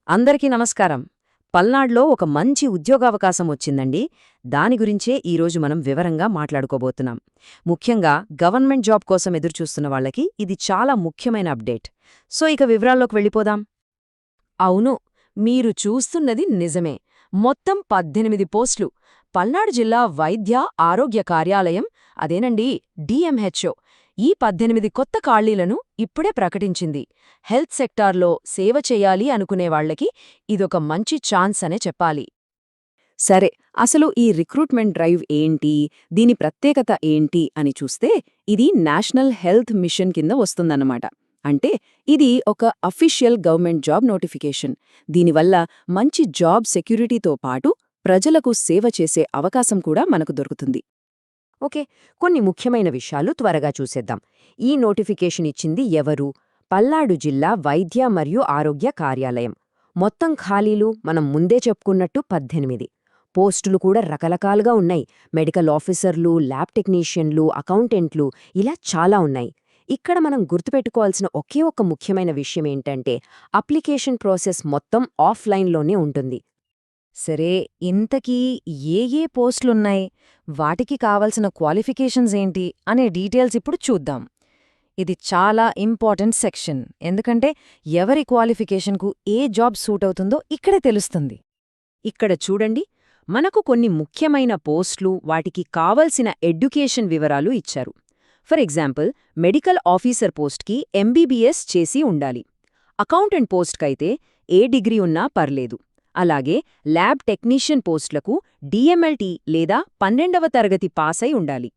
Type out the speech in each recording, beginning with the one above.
అందరికీ నమస్కారం. పల్నాడులో ఒక మంచి ఉద్యోగావకాశం వచ్చిందండి. దాని గురించే ఈరోజు మనం వివరంగా మాట్లాడుకోబోతున్నాం. ముఖ్యంగా గవర్నమెంట్ జాబ్ కోసం ఎదురుచూస్తున్న వాళ్ళకి ఇది చాలా ముఖ్యమైన అప్డేట్. సో ఇక వివరాల్లోకి వెళ్ళిపోదాం. అవును, మీరు చూస్తున్నది నిజమే. మొత్తం 18 పోస్టులు. పల్నాడు జిల్లా వైద్య ఆరోగ్య కార్యాలయం, అదేనండి డిఎంహెచ్ఓ, ఈ 18 కొత్త ఖాళీలను ఇప్పుడే ప్రకటించింది. హెల్త్ సెక్టార్లో సేవ చెయ్యాలి అనుకునేవాళ్లకి ఇదొక మంచి ఛాన్స్ అనే చెప్పాలి. సరే, అసలు ఈ రిక్రూట్మెంట్ డ్రైవ్ ఏంటి, దీని ప్రత్యేకత ఏంటి అని చూస్తే ఇది నేషనల్ హెల్త్ మిషన్ కింద వస్తుందన్నమాట. అంటే ఇది ఒక అఫీషియల్ గవర్నమెంట్ జాబ్ నోటిఫికేషన్. దీనివల్ల మంచి జాబ్ సెక్యూరిటీతో పాటు ప్రజలకు సేవ చేసే అవకాశం కూడా మనకు దొరుకుతుంది. ఓకే, కొన్ని ముఖ్యమైన విషయాలు త్వరగా చూసేద్దాం. ఈ నోటిఫికేషన్ ఇచ్చింది ఎవరు? పల్నాడు జిల్లా వైద్య మరియు ఆరోగ్య కార్యాలయం. మొత్తం ఖాళీలు మనం ముందే చెప్పుకున్నట్టు 18. పోస్టులు కూడా రకరకాలుగా ఉన్నాయి. మెడికల్ ఆఫీసర్లు, ల్యాబ్ టెక్నీషియన్లు, అకౌంటెంట్లు, ఇలా చాలా ఉన్నాయి. ఇక్కడ మనం గుర్తుపెట్టుకోవాల్సిన ఒకే ఒక్క ముఖ్యమైన విషయం ఏంటంటే అప్లికేషన్ ప్రాసెస్ మొత్తం ఆఫ్లైన్లోనే ఉంటుంది. సరే, ఇంతకీ ఏ పోస్టులున్నాయి, వాటికి కావలసిన క్వాలిఫికేషన్స్ ఏంటి అనే డీటెయిల్స్ ఇప్పుడు చూద్దాం. ఇది చాలా ఇంపార్టెంట్ సెక్షన్, ఎందుకంటే ఎవరి క్వాలిఫికేషన్కు ఏ జాబ్ సూట్ అవుతుందో ఇక్కడే తెలుస్తుంది. ఇక్కడ చూడండి, మనకు కొన్ని ముఖ్యమైన పోస్టులు, వాటికి కావలసిన ఎడ్యుకేషన్ వివరాలు ఇచ్చారు. ఫర్ ఎగ్జాంపుల్, మెడికల్ ఆఫీసర్ పోస్ట్కి ఎంబీబీఎస్ చేసి ఉండాలి. అకౌంటెంట్ పోస్ట్కైతే ఏ డిగ్రీ ఉన్నా పర్లేదు. అలాగే ల్యాబ్ టెక్నీషియన్ పోస్టులకు డిఎంఎల్టీ లేదా 12వ తరగతి పాసై ఉండాలి.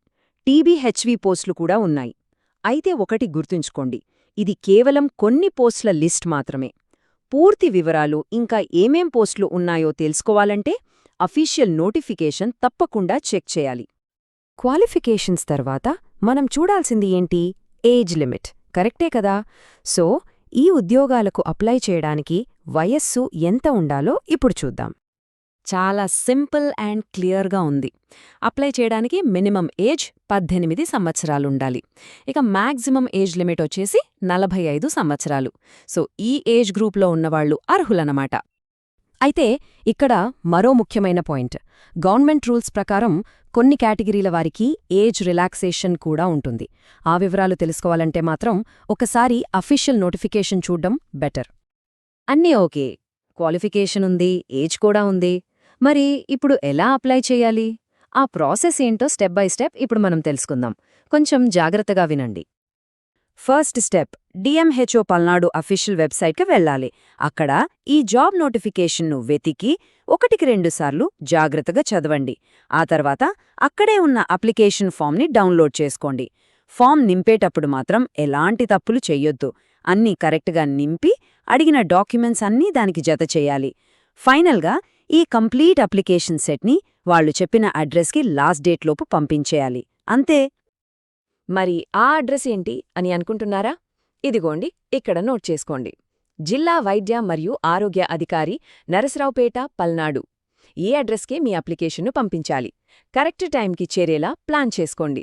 టీబీహెచ్వి పోస్టులు కూడా ఉన్నాయి. అయితే ఒకటి గుర్తుంచుకోండి, ఇది కేవలం కొన్ని పోస్టుల లిస్ట్ మాత్రమే. పూర్తి వివరాలు ఇంకా ఏమేం పోస్టులు ఉన్నాయో తెలుసుకోవాలంటే అఫీషియల్ నోటిఫికేషన్ తప్పకుండా చెక్ చేయాలి. క్వాలిఫికేషన్స్ తర్వాత మనం చూడాల్సింది ఏంటి? Age limit. కరెక్టే కదా? సో ఈ ఉద్యోగాలకు అప్లై చేయడానికి వయస్సు ఎంత ఉండాలో ఇప్పుడు చూద్దాం. చాలా సింపుల్ అండ్ క్లియర్గా ఉంది. అప్లై చేయడానికి మినిమం ఏజ్ 18 సంవత్సరాలుండాలి. ఇక మ్యాక్సిమం ఏజ్ లిమిట్ వచ్చేసి 45 సంవత్సరాలు. సో ఈ ఏజ్ గ్రూప్లో ఉన్నవాళ్లు అర్హులన్నమాట. అయితే ఇక్కడ మరో ముఖ్యమైన పాయింట్, గవర్నమెంట్ రూల్స్ ప్రకారం కొన్ని కేటగిరీల వారికి ఏజ్ రిలాక్సేషన్ కూడా ఉంటుంది. ఆ వివరాలు తెలుసుకోవాలంటే మాత్రం ఒకసారి అఫీషియల్ నోటిఫికేషన్ చూడ్డం బెటర్. అన్నీ ఓకే, క్వాలిఫికేషన్ ఉంది, ఏజ్ కూడా ఉంది. మరి ఇప్పుడు ఎలా అప్లై చేయాలి? ఆ ప్రాసెస్ ఏంటో స్టెప్ బై స్టెప్ ఇప్పుడు మనం తెలుసుకుందాం. కొంచెం జాగ్రత్తగా వినండి. First step, DMHO Palnadu official వెబ్సైట్కి వెళ్ళాలి. అక్కడ ఈ జాబ్ నోటిఫికేషన్ను వెతికి 1-2 సార్లు జాగ్రత్తగా చదవండి. ఆ తర్వాత అక్కడే ఉన్న అప్లికేషన్ ఫామ్ని డౌన్లోడ్ చేసుకోండి. ఫామ్ నింపేటప్పుడు మాత్రం ఎలాంటి తప్పులు చెయ్యొద్దు. అన్నీ కరెక్ట్గా నింపి అడిగిన డాక్యుమెంట్స్ అన్నీ దానికి జత చెయ్యాలి. ఫైనల్గా ఈ కంప్లీట్ అప్లికేషన్ సెట్ని వాళ్లు చెప్పిన అడ్రస్కి లాస్ట్ డేట్లోపు పంపించేయాలి. అంతే. మరి ఆ అడ్రస్ ఏంటి అని అనుకుంటున్నారా? ఇదిగోండి, ఇక్కడ నోట్ చేసుకోండి. జిల్లా వైద్య మరియు ఆరోగ్య అధికారి, నరసరావుపేట, పల్నాడు. ఈ అడ్రస్కే మీ అప్లికేషన్ను పంపించాలి. కరెక్ట్ టైంకి చేరేలా ప్లాన్ చేసుకోండి.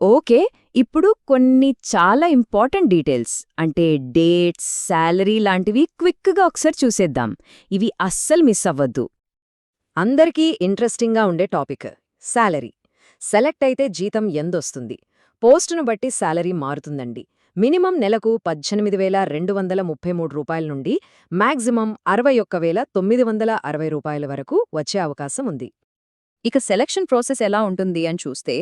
ఓకే, ఇప్పుడు కొన్ని చాలా ఇంపార్టెంట్ డీటెయిల్స్, అంటే డేట్స్, శాలరీ లాంటివి క్విక్గా ఒకసారి చూసేద్దాం. ఇవి అస్సలు మిస్ అవ్వద్దు. అందరికీ ఇంట్రెస్టింగ్గా ఉండే టాపిక్ శాలరీ. సెలెక్ట్ అయితే జీతం ఎందొస్తుంది? పోస్టును బట్టి శాలరీ మారుతుందండి. మినిమం నెలకు 18,233 రూపాయల నుండి మ్యాక్సిమం 61,960 రూపాయల వరకు వచ్చే అవకాశం ఉంది. ఇక సెలక్షన్ ప్రాసెస్ ఎలా ఉంటుంది అని చూస్తే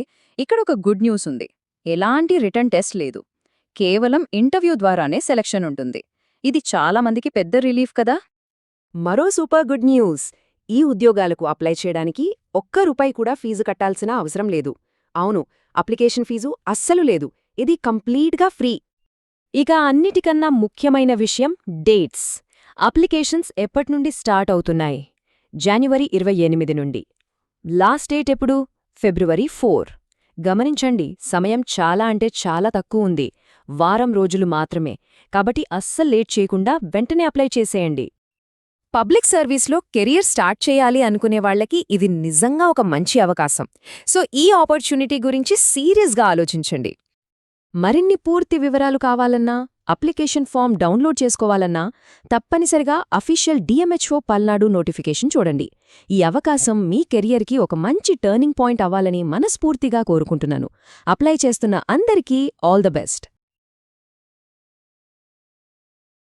ఇక్కడ ఒక గుడ్ న్యూస్ ఉంది. ఎలాంటి రిటర్న్ టెస్ట్ లేదు. కేవలం ఇంటర్వ్యూ ద్వారానే సెలక్షన్ ఉంటుంది. ఇది చాలా మందికి పెద్ద రిలీఫ్ కదా. మరో సూపర్ గుడ్ న్యూస్, ఈ ఉద్యోగాలకు అప్లై చేయడానికి ₹1 కూడా ఫీజు కట్టాల్సిన అవసరం లేదు. అవును, అప్లికేషన్ ఫీజు అస్సలు లేదు. ఇది కంప్లీట్గా ఫ్రీ. ఇక అన్నిటికన్నా ముఖ్యమైన విషయం డేట్స్. అప్లికేషన్స్ ఎప్పటినుండి స్టార్ట్ అవుతున్నాయి? జనవరి 28 నుండి. లాస్ట్ డేట్ ఎప్పుడు? ఫిబ్రవరి 4. గమనించండి, సమయం చాలా అంటే చాలా తక్కువ ఉంది. వారం రోజులు మాత్రమే. కాబట్టి అస్సలు లేట్ చేయకుండా వెంటనే అప్లై చేసేయండి. పబ్లిక్ సర్వీస్లో కెరీర్ స్టార్ట్ చేయాలి అనుకునేవాళ్లకి ఇది నిజంగా ఒక మంచి అవకాశం. సో ఈ ఆపర్చునిటీ గురించి సీరియస్గా ఆలోచించండి. మరిన్ని పూర్తి వివరాలు కావాలన్నా, అప్లికేషన్ ఫామ్ డౌన్లోడ్ చేసుకోవాలన్నా తప్పనిసరిగా అఫీషియల్ DMHO పల్నాడు నోటిఫికేషన్ చూడండి. ఈ అవకాశం మీ కెరియర్కి ఒక మంచి టర్నింగ్ పాయింట్ అవ్వాలని మనస్ఫూర్తిగా కోరుకుంటున్నాను. అప్లై చేస్తున్న అందరికీ ఆల్ ద బెస్ట్.